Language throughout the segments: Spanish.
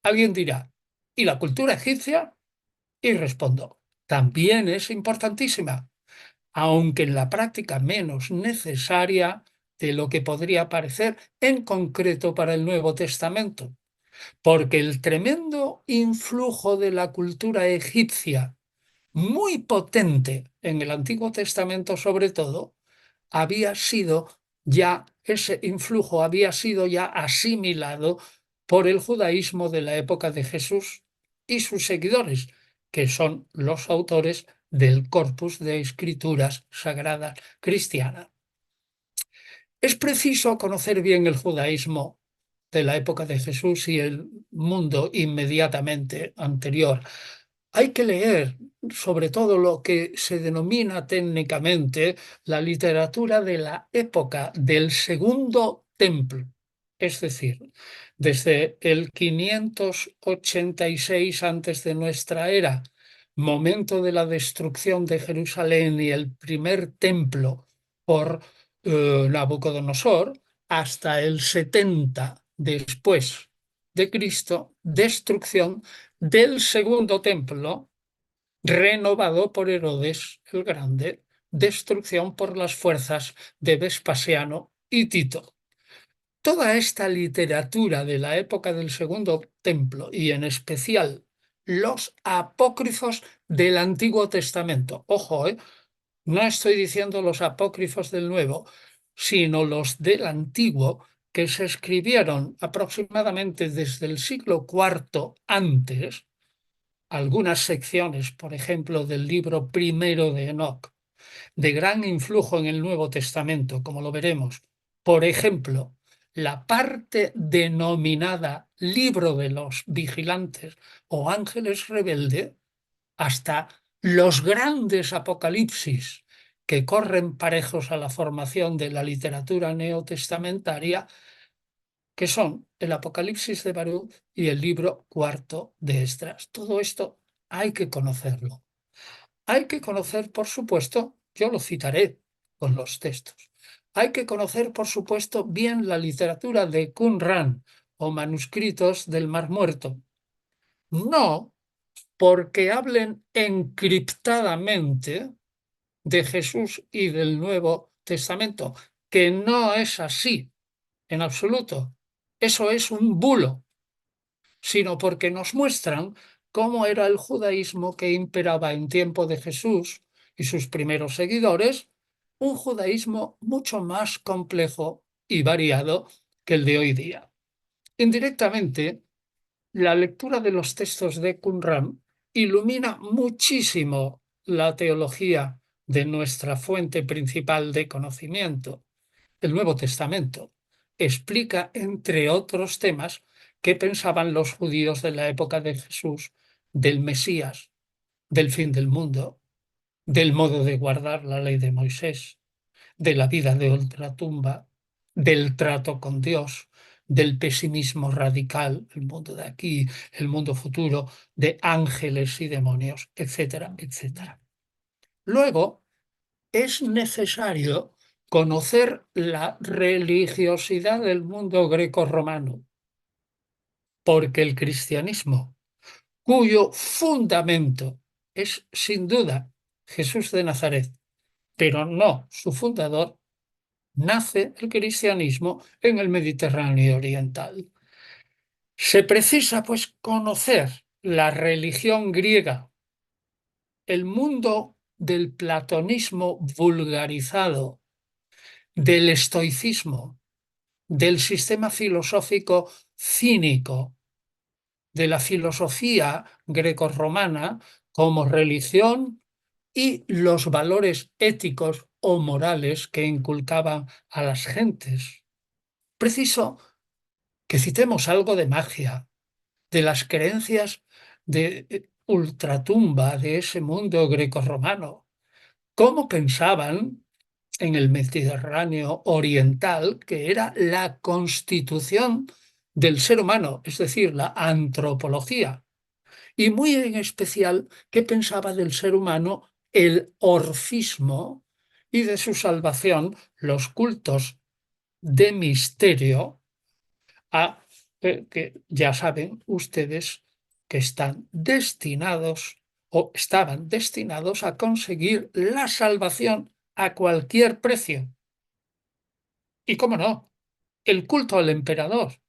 Alguien dirá, ¿y la cultura egipcia? Y respondo, también es importantísima, aunque en la práctica menos necesaria de lo que podría parecer en concreto para el Nuevo Testamento, porque el tremendo influjo de la cultura egipcia, muy potente en el Antiguo Testamento sobre todo, había sido ese influjo había sido ya asimilado por el judaísmo de la época de Jesús y sus seguidores, que son los autores del corpus de escrituras sagradas cristianas. Es preciso conocer bien el judaísmo de la época de Jesús y el mundo inmediatamente anterior. Hay que leer sobre todo lo que se denomina técnicamente la literatura de la época del Segundo Templo, es decir, desde el 586 antes de nuestra era, momento de la destrucción de Jerusalén y el primer templo por Nabucodonosor, hasta el 70 después de Cristo, destrucción del segundo templo, renovado por Herodes el Grande, destrucción por las fuerzas de Vespasiano y Tito. Toda esta literatura de la época del Segundo Templo y en especial los apócrifos del Antiguo Testamento, ojo, no estoy diciendo los apócrifos del Nuevo, sino los del Antiguo, que se escribieron aproximadamente desde el siglo IV antes, algunas secciones, por ejemplo, del libro primero de Enoc, de gran influjo en el Nuevo Testamento, como lo veremos. Por ejemplo, la parte denominada Libro de los Vigilantes o Ángeles Rebelde, hasta los grandes apocalipsis que corren parejos a la formación de la literatura neotestamentaria, que son el Apocalipsis de Baruch y el libro cuarto de Esdras. Todo esto hay que conocerlo. Hay que conocer, por supuesto, yo lo citaré con los textos. Hay que conocer, por supuesto, bien la literatura de Qumran o manuscritos del Mar Muerto. No porque hablen encriptadamente de Jesús y del Nuevo Testamento, que no es así en absoluto. Eso es un bulo, sino porque nos muestran cómo era el judaísmo que imperaba en tiempo de Jesús y sus primeros seguidores, un judaísmo mucho más complejo y variado que el de hoy día. Indirectamente, la lectura de los textos de Qumran ilumina muchísimo la teología de nuestra fuente principal de conocimiento, el Nuevo Testamento. Explica, entre otros temas, qué pensaban los judíos de la época de Jesús, del Mesías, del fin del mundo, del modo de guardar la ley de Moisés, de la vida de ultratumba, del trato con Dios, del pesimismo radical, el mundo de aquí, el mundo futuro, de ángeles y demonios, etcétera, etcétera. Luego, es necesario conocer la religiosidad del mundo grecorromano, porque el cristianismo, cuyo fundamento es sin duda Jesús de Nazaret, pero no su fundador, nace el cristianismo en el Mediterráneo oriental. Se precisa, pues, conocer la religión griega, el mundo del platonismo vulgarizado, del estoicismo, del sistema filosófico cínico, de la filosofía grecorromana como religión y los valores éticos o morales que inculcaban a las gentes. Preciso que citemos algo de magia, de las creencias de ultratumba de ese mundo grecorromano. ¿Cómo pensaban en el Mediterráneo oriental que era la constitución del ser humano, es decir, la antropología? Y muy en especial, ¿qué pensaba del ser humano el orfismo y de su salvación los cultos de misterio a que ya saben ustedes que están destinados o estaban destinados a conseguir la salvación a cualquier precio. Y cómo no, el culto al emperador,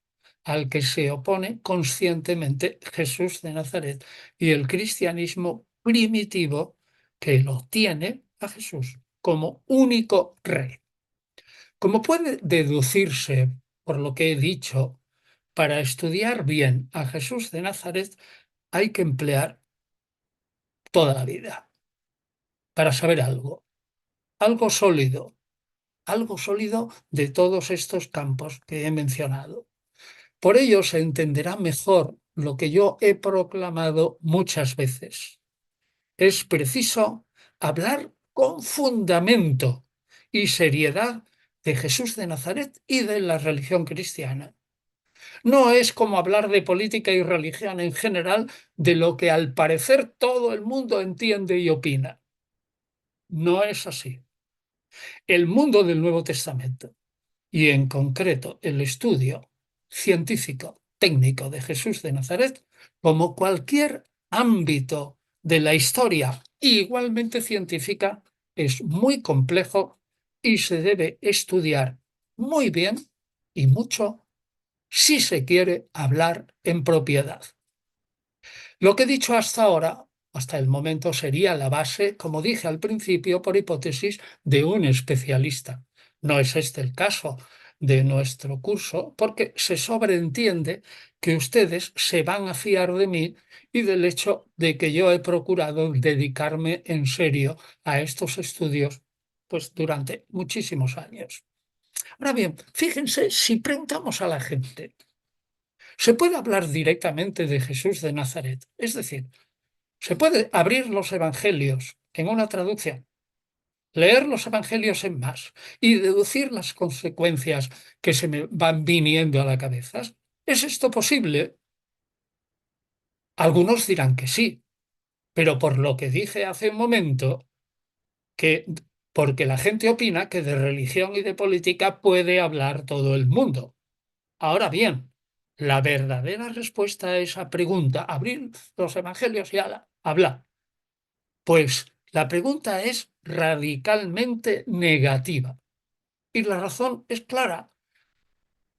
al que se opone conscientemente Jesús de Nazaret, y el cristianismo primitivo que lo tiene a Jesús como único rey. Como puede deducirse por lo que he dicho, para estudiar bien a Jesús de Nazaret hay que emplear toda la vida para saber algo sólido de todos estos campos que he mencionado. Por ello se entenderá mejor lo que yo he proclamado muchas veces. Es preciso hablar con fundamento y seriedad de Jesús de Nazaret y de la religión cristiana. No es como hablar de política y religión en general, de lo que al parecer todo el mundo entiende y opina. No es así. El mundo del Nuevo Testamento, y en concreto el estudio científico, técnico de Jesús de Nazaret, como cualquier ámbito de la historia igualmente científica, es muy complejo y se debe estudiar muy bien y mucho si se quiere hablar en propiedad. Lo que he dicho hasta ahora, hasta el momento, sería la base, como dije al principio, por hipótesis de un especialista. No es este el caso de nuestro curso, porque se sobreentiende que ustedes se van a fiar de mí y del hecho de que yo he procurado dedicarme en serio a estos estudios pues durante muchísimos años. Ahora bien, fíjense, si preguntamos a la gente, se puede hablar directamente de Jesús de Nazaret, es decir, se puede abrir los evangelios en una traducción, leer los evangelios en más y deducir las consecuencias que se me van viniendo a la cabeza. ¿Es esto posible? Algunos dirán que sí, pero por lo que dije hace un momento, que porque la gente opina que de religión y de política puede hablar todo el mundo. Ahora bien, la verdadera respuesta a esa pregunta, abrir los evangelios y hablar, pues la pregunta es radicalmente negativa. Y la razón es clara.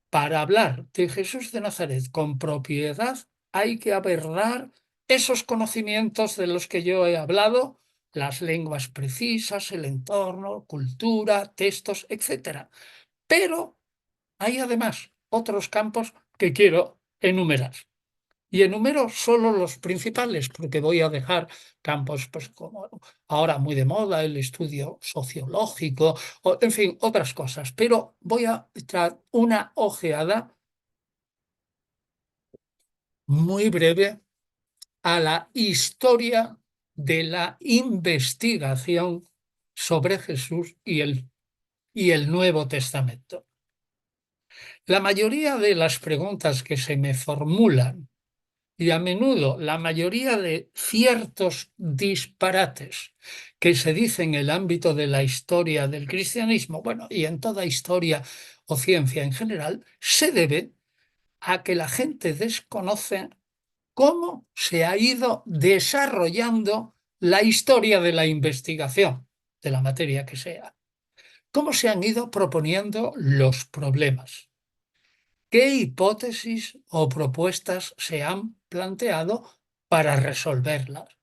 Para hablar de Jesús de Nazaret con propiedad hay que abordar esos conocimientos de los que yo he hablado, las lenguas precisas, el entorno, cultura, textos, etc. Pero hay además otros campos que quiero enumerar. Y enumero solo los principales, porque voy a dejar campos, pues, como ahora muy de moda, el estudio sociológico, o, en fin, otras cosas. Pero voy a echar una ojeada muy breve a la historia de la investigación sobre Jesús y el Nuevo Testamento. La mayoría de las preguntas que se me formulan y a menudo la mayoría de ciertos disparates que se dicen en el ámbito de la historia del cristianismo, bueno, y en toda historia o ciencia en general, se debe a que la gente desconoce cómo se ha ido desarrollando la historia de la investigación, de la materia que sea, cómo se han ido proponiendo los problemas. ¿Qué hipótesis o propuestas se han planteado para resolverlas?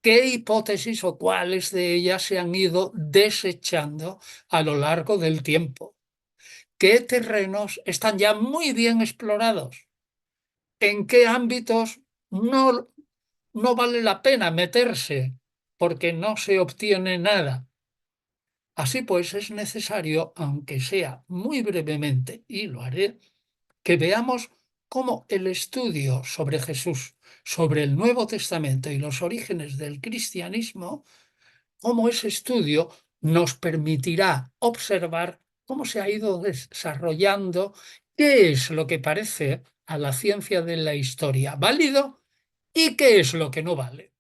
¿Qué hipótesis o cuáles de ellas se han ido desechando a lo largo del tiempo? ¿Qué terrenos están ya muy bien explorados? ¿En qué ámbitos no vale la pena meterse porque no se obtiene nada? Así pues, es necesario, aunque sea muy brevemente, y lo haré, que veamos cómo el estudio sobre Jesús, sobre el Nuevo Testamento y los orígenes del cristianismo, cómo ese estudio nos permitirá observar cómo se ha ido desarrollando, qué es lo que parece a la ciencia de la historia válido y qué es lo que no vale.